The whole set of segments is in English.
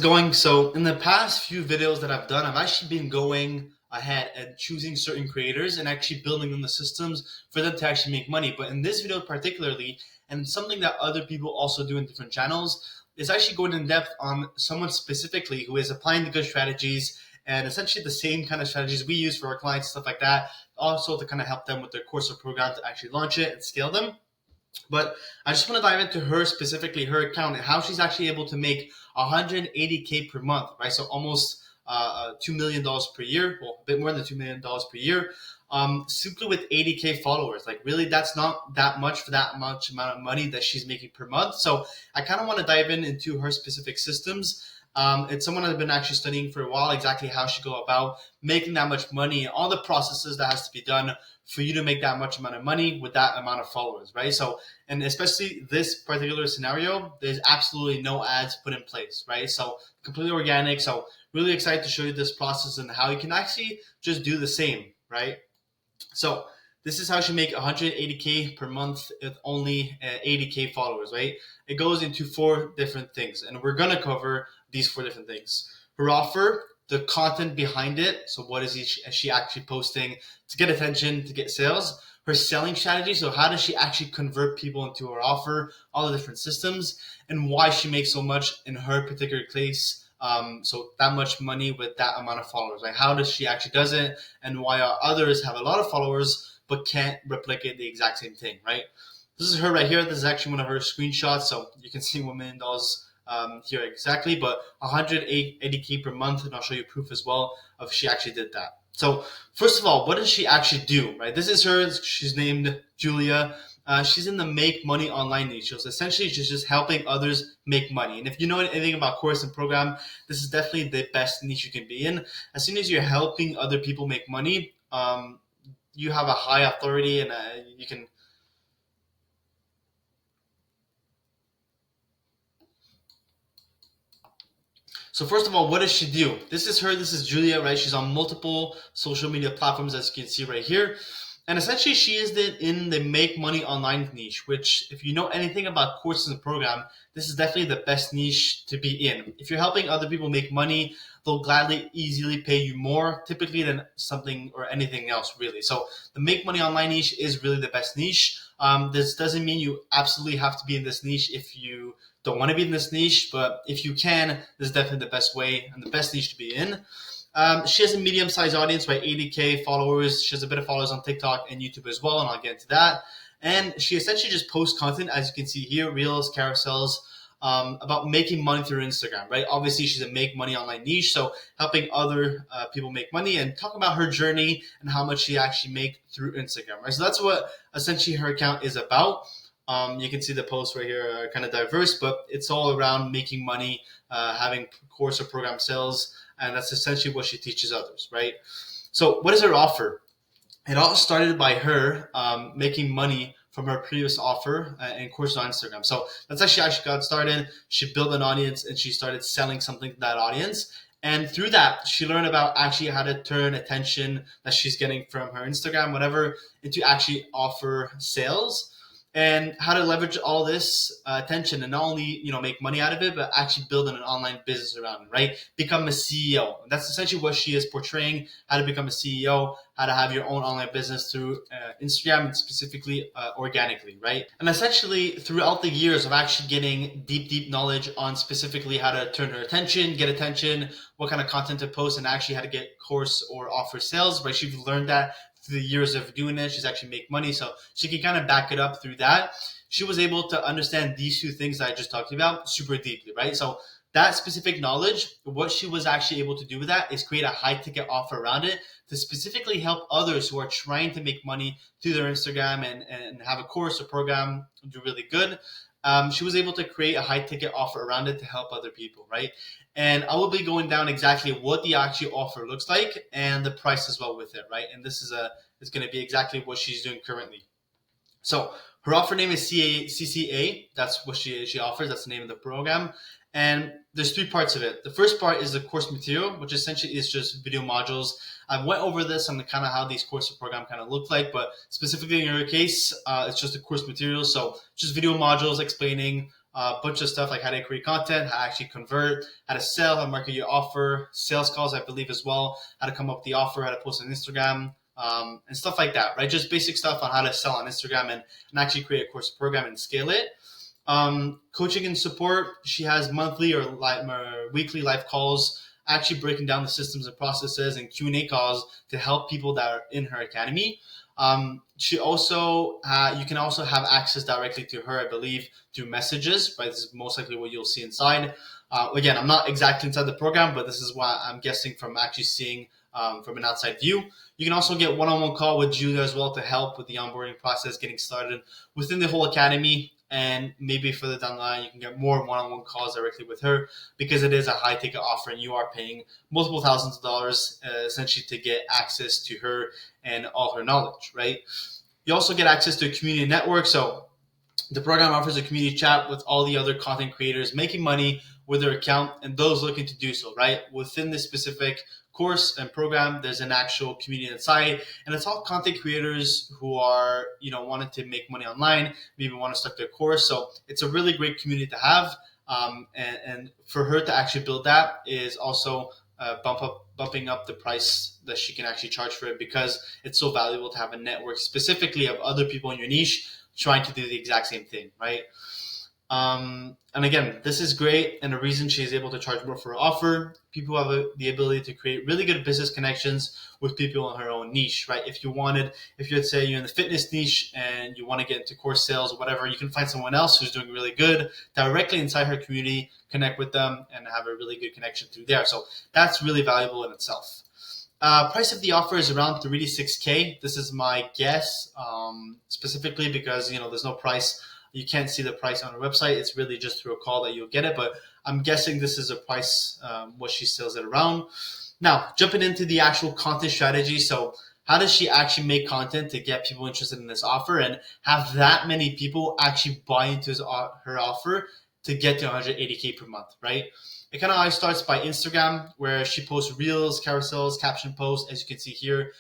Going. So in the past few videos that I've done, I've actually been going ahead and choosing certain creators and actually building them the systems for them to actually make money. But in this video particularly, and something that other people also do in different channels, is actually going in depth on someone specifically who is applying the good strategies and essentially the same kind of strategies we use for our clients, stuff like that, also to kind of help them with their course or program to actually launch it and scale them. But I just want to dive into her specifically, her account, and how she's actually able to make 180K per month, right? So almost $2 million per year, well, a bit more than $2 million per year, simply with 80K followers. Like, really, that's not that much for that much amount of money that she's making per month. So I kind of want to dive into her specific systems. It's someone I've been actually studying for a while, exactly how she go about making that much money and all the processes that has to be done for you to make that much amount of money with that amount of followers, right? So, and especially this particular scenario, there's absolutely no ads put in place, right? So completely organic. So really excited to show you this process and how you can actually just do the same, right? So this is how she make 180K per month with only 80K followers, right? It goes into four different things, and we're gonna cover these four different things. Her offer, the content behind it. So what is she actually posting to get attention, to get sales? Her selling strategy. So how does she actually convert people into her offer? All the different systems, and why she makes so much in her particular case. So that much money with that amount of followers. Like, how does she actually does it, and why others have a lot of followers but can't replicate the exact same thing, right? This is her right here. This is actually one of her screenshots, so you can see $1 million here exactly, but 180K per month, and I'll show you proof as well of she actually did that. So first of all, what does she actually do, right? This is her. She's named Giulia. She's in the make money online niche. So essentially, she's just helping others make money. And if you know anything about course and program, this is definitely the best niche you can be in. As soon as you're helping other people make money, you have a high authority, and you can. So first of all, what does she do? This is her. This is Giulia, right? She's on multiple social media platforms, as you can see right here. And essentially, she is in the make money online niche, which, if you know anything about courses and program, this is definitely the best niche to be in. If you're helping other people make money, they'll gladly, easily pay you more, typically, than something or anything else, really. So the make money online niche is really the best niche. This doesn't mean you absolutely have to be in this niche if you don't want to be in this niche, but if you can, this is definitely the best way and the best niche to be in. She has a medium-sized audience by 80K followers. She has a bit of followers on TikTok and YouTube as well, and I'll get into that. And she essentially just posts content, as you can see here, reels, carousels, about making money through Instagram, right? Obviously, she's a make money online niche, so helping other people make money and talk about her journey and how much she actually make through Instagram, right? So that's what essentially her account is about. You can see the posts right here are kind of diverse, but it's all around making money, having course or program sales, and that's essentially what she teaches others, right? So what is her offer? It all started by her making money from her previous offer and courses on Instagram. So that's actually how she got started. She built an audience and she started selling something to that audience. And through that, she learned about actually how to turn attention that she's getting from her Instagram, whatever, into actually offer sales, and how to leverage all this attention and not only make money out of it, but actually build an online business around it, right? Become a CEO. That's essentially what she is portraying: how to become a CEO, how to have your own online business through Instagram, and specifically organically, right? And essentially, throughout the years of actually getting deep knowledge on specifically how to turn her attention, get attention, what kind of content to post, and actually how to get course or offer sales, right? She's learned that through the years of doing it. She's actually make money, so she can kind of back it up through that. She was able to understand these two things that I just talked about super deeply, right? So that specific knowledge, what she was actually able to do with that is create a high ticket offer around it to specifically help others who are trying to make money through their Instagram and have a course or program do really good. She was able to create a high ticket offer around it to help other people, right? And I will be going down exactly what the actual offer looks like and the price as well with it, right? And this is going to be exactly what she's doing currently. So her offer name is CCA. That's what she offers. That's the name of the program. And there's three parts of it. The first part is the course material, which essentially is just video modules. I went over this on kind of how these course program kind of look like, but specifically in your case, it's just the course material. So just video modules explaining a bunch of stuff like how to create content, how to actually convert, how to sell, how to market your offer, sales calls, I believe as well, how to come up with the offer, how to post on Instagram, and stuff like that, right? Just basic stuff on how to sell on Instagram and actually create a course program and scale it. Coaching and support, she has monthly or weekly live calls, actually breaking down the systems and processes and Q&A calls to help people that are in her academy. She also, you can also have access directly to her, I believe, through messages, right? This is most likely what you'll see inside. Again, I'm not exactly inside the program, but this is what I'm guessing from actually seeing from an outside view. You can also get one-on-one call with Giulia as well to help with the onboarding process, getting started within the whole academy. And maybe further down the line, you can get more one-on-one calls directly with her because it is a high-ticket offer and you are paying multiple thousands of dollars essentially to get access to her and all her knowledge, right? You also get access to a community network. So the program offers a community chat with all the other content creators making money with their account and those looking to do so, right? Within this specific course and program, there's an actual community inside, and it's all content creators who are, wanting to make money online, maybe want to start their course. So it's a really great community to have. And for her to actually build that is also bumping up the price that she can actually charge for it because it's so valuable to have a network specifically of other people in your niche trying to do the exact same thing, right? And again, this is great, and the reason she's able to charge more for her offer, people have the ability to create really good business connections with people in her own niche, right? If you'd say you're in the fitness niche and you want to get into course sales or whatever, you can find someone else who's doing really good directly inside her community, connect with them, and have a really good connection through there. So that's really valuable in itself. Price of the offer is around 3 to 6K. This is my guess, specifically because there's no price. You can't see the price on her website. It's really just through a call that you'll get it. But I'm guessing this is a price what she sells it around. Now, jumping into the actual content strategy. So how does she actually make content to get people interested in this offer and have that many people actually buy into her offer to get to 180K per month, right? It kind of always starts by Instagram, where she posts reels, carousels, caption posts, as you can see here.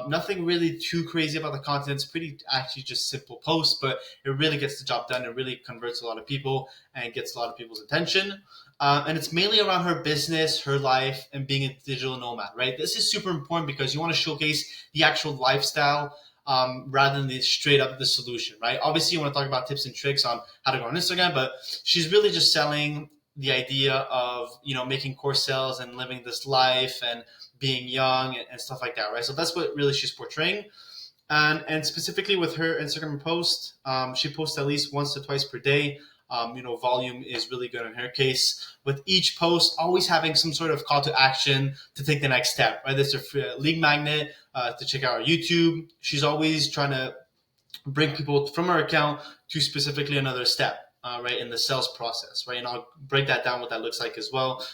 Nothing really too crazy about the content. It's pretty actually just simple posts, but it really gets the job done. It really converts a lot of people and gets a lot of people's attention. And it's mainly around her business, her life, and being a digital nomad, right? This is super important because you want to showcase the actual lifestyle rather than the straight up the solution, right? Obviously, you want to talk about tips and tricks on how to go on Instagram, but she's really just selling the idea of making course sales and living this life and being young and stuff like that, right? So that's what really she's portraying. And specifically with her Instagram post, she posts at least once to twice per day. Volume is really good in her case. With each post, always having some sort of call to action to take the next step, right? There's a lead magnet to check out our YouTube. She's always trying to bring people from her account to specifically another step. Right, in the sales process, right? And I'll break that down what that looks like as well,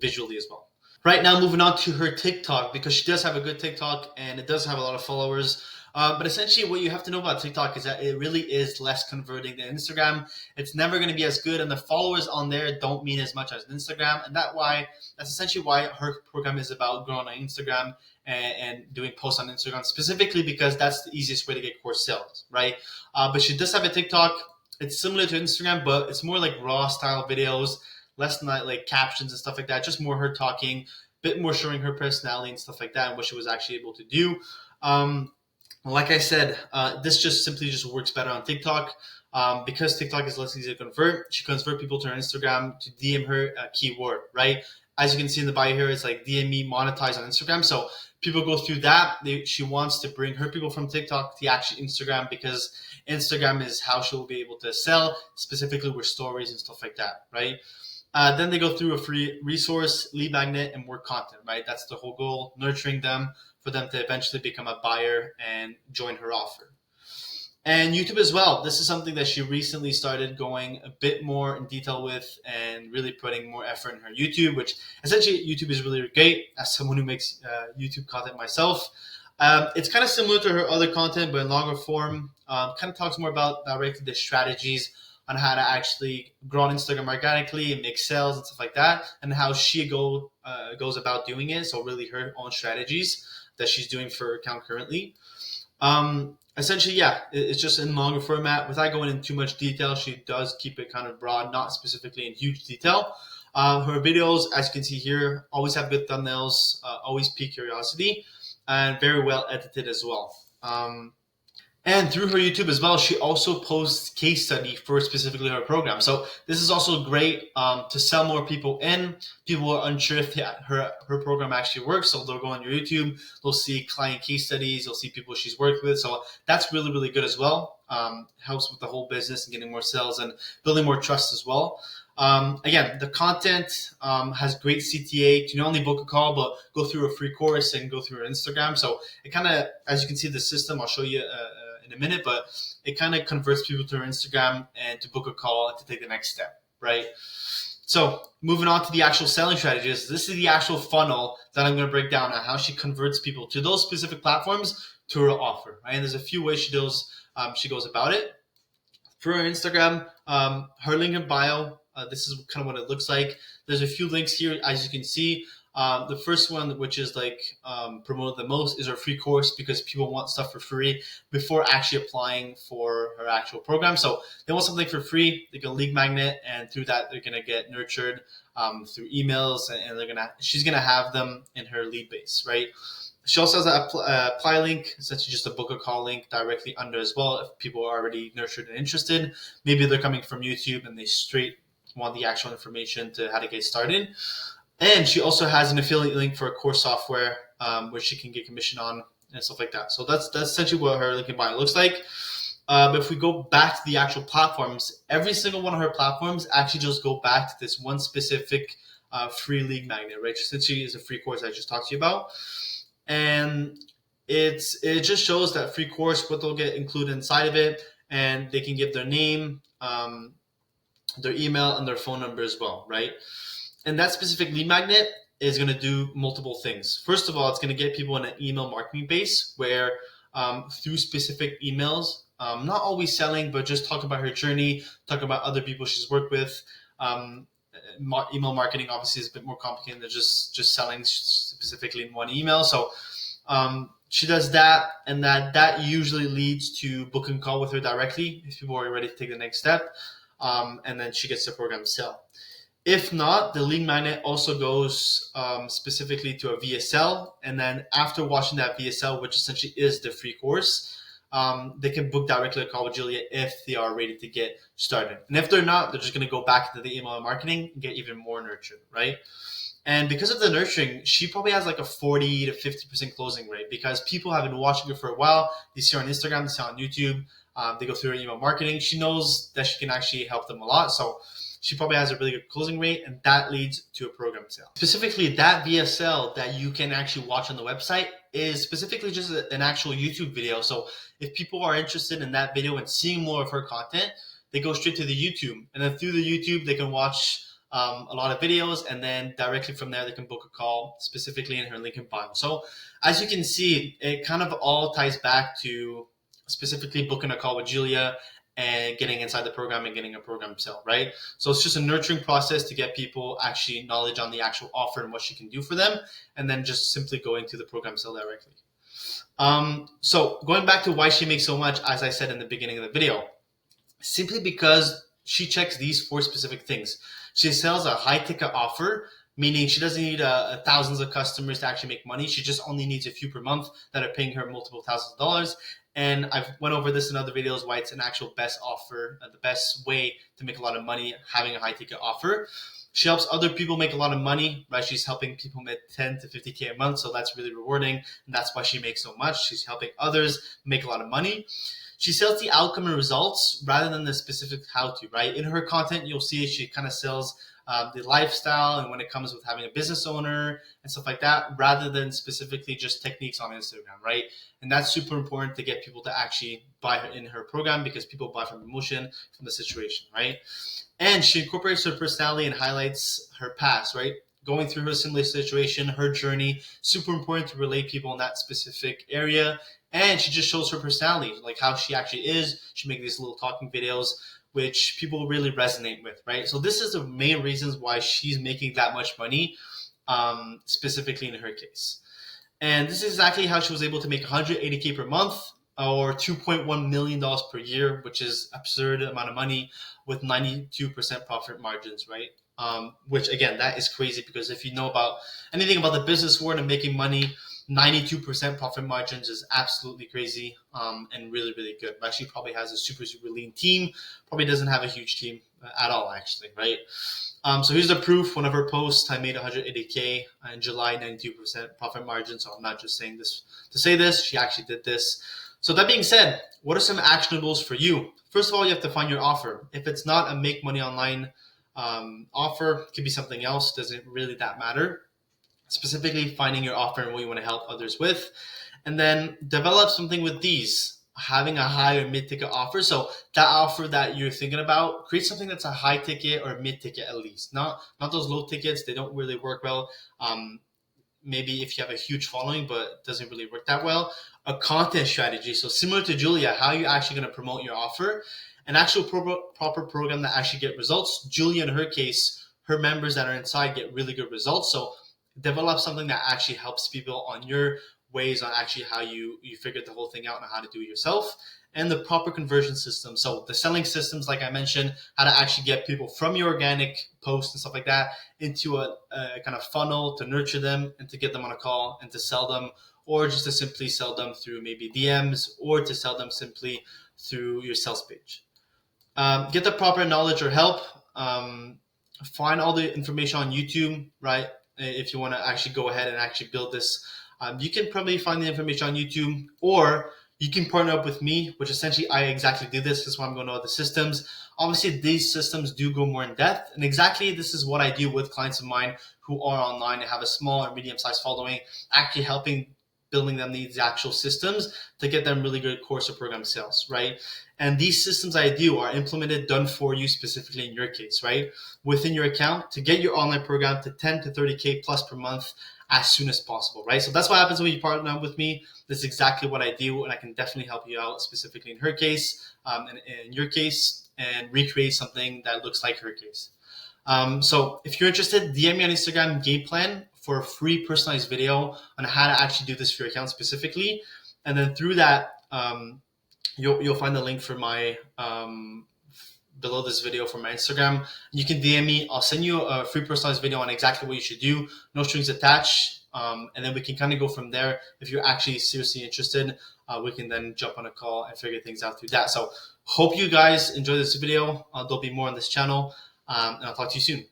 visually as well. Right now, moving on to her TikTok, because she does have a good TikTok and it does have a lot of followers. But essentially, what you have to know about TikTok is that it really is less converting than Instagram. It's never going to be as good, and the followers on there don't mean as much as Instagram. And that's essentially why her program is about growing on Instagram and doing posts on Instagram specifically, because that's the easiest way to get course sales, right? But she does have a TikTok. It's similar to Instagram, but it's more like raw style videos, less than like captions and stuff like that. Just more her talking, a bit more showing her personality and stuff like that, and what she was actually able to do. Like I said, this just simply works better on TikTok. Because TikTok is less easy to convert. She convert people to her Instagram to DM her a keyword, right? As you can see in the bio here, it's like DM me, monetize on Instagram. So people go through that. She wants to bring her people from TikTok to actually Instagram, because Instagram is how she'll be able to sell, specifically with stories and stuff like that, right? Then they go through a free resource, lead magnet, and more content, right? That's the whole goal, nurturing them for them to eventually become a buyer and join her offer. And YouTube as well. This is something that she recently started going a bit more in detail with and really putting more effort in her YouTube, which essentially YouTube is really great as someone who makes YouTube content myself. It's kind of similar to her other content, but in longer form. Kind of talks more about directly the strategies on how to actually grow on Instagram organically and make sales and stuff like that, and how she goes about doing it. So really her own strategies that she's doing for her account currently. Essentially, yeah, it's just in longer format. Without going into too much detail, she does keep it kind of broad, not specifically in huge detail. Her videos, as you can see here, always have good thumbnails, always pique curiosity, and very well edited as well. And through her YouTube as well, she also posts case study for specifically her program. So this is also great to sell more people in. People are unsure if her program actually works, so they'll go on your YouTube, they'll see client case studies, they'll see people she's worked with. So that's really, really good as well. Helps with the whole business and getting more sales and building more trust as well. Again, the content has great CTA to not only book a call, but go through a free course and go through her Instagram. So it kind of, as you can see, the system, I'll show you in a minute, but it kind of converts people to her Instagram and to book a call and to take the next step, right? So moving on to the actual selling strategies, this is the actual funnel that I'm going to break down on how she converts people to those specific platforms to her offer, right? And there's a few ways she goes about it. For her Instagram, her link in bio, this is kind of what it looks like. There's a few links here, as you can see. The first one, which is like promoted the most, is our free course, because people want stuff for free before actually applying for her actual program. So they want something for free, they can lead magnet, and through that they're gonna get nurtured through emails, and she's gonna have them in her lead base, right? She also has an apply link, essentially just a book a call link directly under as well. If people are already nurtured and interested, maybe they're coming from YouTube and they straight want the actual information to how to get started. And she also has an affiliate link for a course software where she can get commission on and stuff like that. So that's essentially what her link in bio looks like. But if we go back to the actual platforms, every single one of her platforms actually just go back to this one specific free lead magnet, right? Essentially is a free course I just talked to you about. And it just shows that free course, what they'll get included inside of it, and they can give their name, their email, and their phone number as well, right? And that specific lead magnet is going to do multiple things. First of all, it's going to get people in an email marketing base where through specific emails, not always selling, but just talk about her journey, talk about other people she's worked with. Email marketing obviously is a bit more complicated than just selling specifically in one email. So she does that, and that usually leads to booking a call with her directly if people are ready to take the next step, and then she gets the program sell. If not, the lead magnet also goes specifically to a VSL, and then after watching that VSL, which essentially is the free course, they can book directly a call with Giulia if they are ready to get started. And if they're not, they're just going to go back to the email marketing and get even more nurtured, right? And because of the nurturing, she probably has like a 40 to 50% closing rate, because people have been watching her for a while. They see her on Instagram, they see her on YouTube, they go through her email marketing. She knows that she can actually help them a lot. So she probably has a really good closing rate, and that leads to a program sale. Specifically, that VSL that you can actually watch on the website is specifically just an actual YouTube video. So if people are interested in that video and seeing more of her content, they go straight to the YouTube, and then through the YouTube, they can watch a lot of videos, and then directly from there, they can book a call specifically in her link in bio. So as you can see, it kind of all ties back to specifically booking a call with Giulia and getting inside the program and getting a program sale, right? So it's just a nurturing process to get people actually knowledge on the actual offer and what she can do for them, and then just simply going to the program sale directly. So going back to why she makes so much, as I said in the beginning of the video, simply because she checks these 4 specific things. She sells a high ticket offer, meaning she doesn't need thousands of customers to actually make money. She just only needs a few per month that are paying her multiple thousands of dollars. And I've went over this in other videos, why it's an actual best offer, the best way to make a lot of money, having a high ticket offer. She helps other people make a lot of money, right? She's helping people make 10 to 50K a month. So that's really rewarding. And that's why she makes so much. She's helping others make a lot of money. She sells the outcome and results rather than the specific how-to, right? In her content, you'll see she kind of sells the lifestyle and when it comes with having a business owner and stuff like that, rather than specifically just techniques on Instagram, right? And that's super important to get people to actually buy her in her program, because people buy from emotion, from the situation, right? And she incorporates her personality and highlights her past, right? Going through her similar situation, her journey, super important to relate people in that specific area. And she just shows her personality, like how she actually is. She makes these little talking videos, which people really resonate with, right? So this is the main reasons why she's making that much money, specifically in her case. And this is exactly how she was able to make 180K per month or $2.1 million per year, which is absurd amount of money with 92% profit margins, right? Which again, that is crazy because if you know about anything about the business world and making money, 92% profit margins is absolutely crazy and really, really good. Actually, probably has a super, super lean team. Probably doesn't have a huge team at all, actually, right? So here's the proof. One of her posts, I made 180K in July, 92% profit margin. So I'm not just saying this to say this. She actually did this. So that being said, what are some actionables for you? First of all, you have to find your offer. If it's not a make money online offer, it could be something else. Doesn't really that matter. Specifically, finding your offer and what you want to help others with, and then develop something with these. Having a high or mid ticket offer. So that offer that you're thinking about, create something that's a high ticket or mid ticket at least. Not those low tickets. They don't really work well. Maybe if you have a huge following, but it doesn't really work that well. A content strategy. So similar to Giulia, how are you actually going to promote your offer? An actual proper program that actually get results. Giulia, in her case, her members that are inside get really good results. So develop something that actually helps people on your ways on actually how you figured the whole thing out and how to do it yourself, and the proper conversion system. So the selling systems, like I mentioned, how to actually get people from your organic posts and stuff like that into a kind of funnel to nurture them and to get them on a call and to sell them, or just to simply sell them through maybe DMs, or to sell them simply through your sales page. Get the proper knowledge or help. Find all the information on YouTube, right? If you want to actually go ahead and actually build this, you can probably find the information on YouTube, or you can partner up with me, which essentially I exactly do this. That's why I'm going to know the systems. Obviously, these systems do go more in depth, and exactly this is what I do with clients of mine who are online and have a small or medium-sized following, actually helping building them these actual systems to get them really good course or program sales, right? And these systems I do are implemented, done for you specifically in your case, right? Within your account to get your online program to 10 to 30K plus per month as soon as possible, right? So that's what happens when you partner up with me. This is exactly what I do, and I can definitely help you out specifically in her case, and in your case, and recreate something that looks like her case. So if you're interested, DM me on Instagram game plan for a free personalized video on how to actually do this for your account specifically. And then through that, you'll find the link for my below this video for my Instagram. You can DM me. I'll send you a free personalized video on exactly what you should do. No strings attached. And then we can kind of go from there. If you're actually seriously interested, we can then jump on a call and figure things out through that. So hope you guys enjoy this video. There'll be more on this channel. And I'll talk to you soon.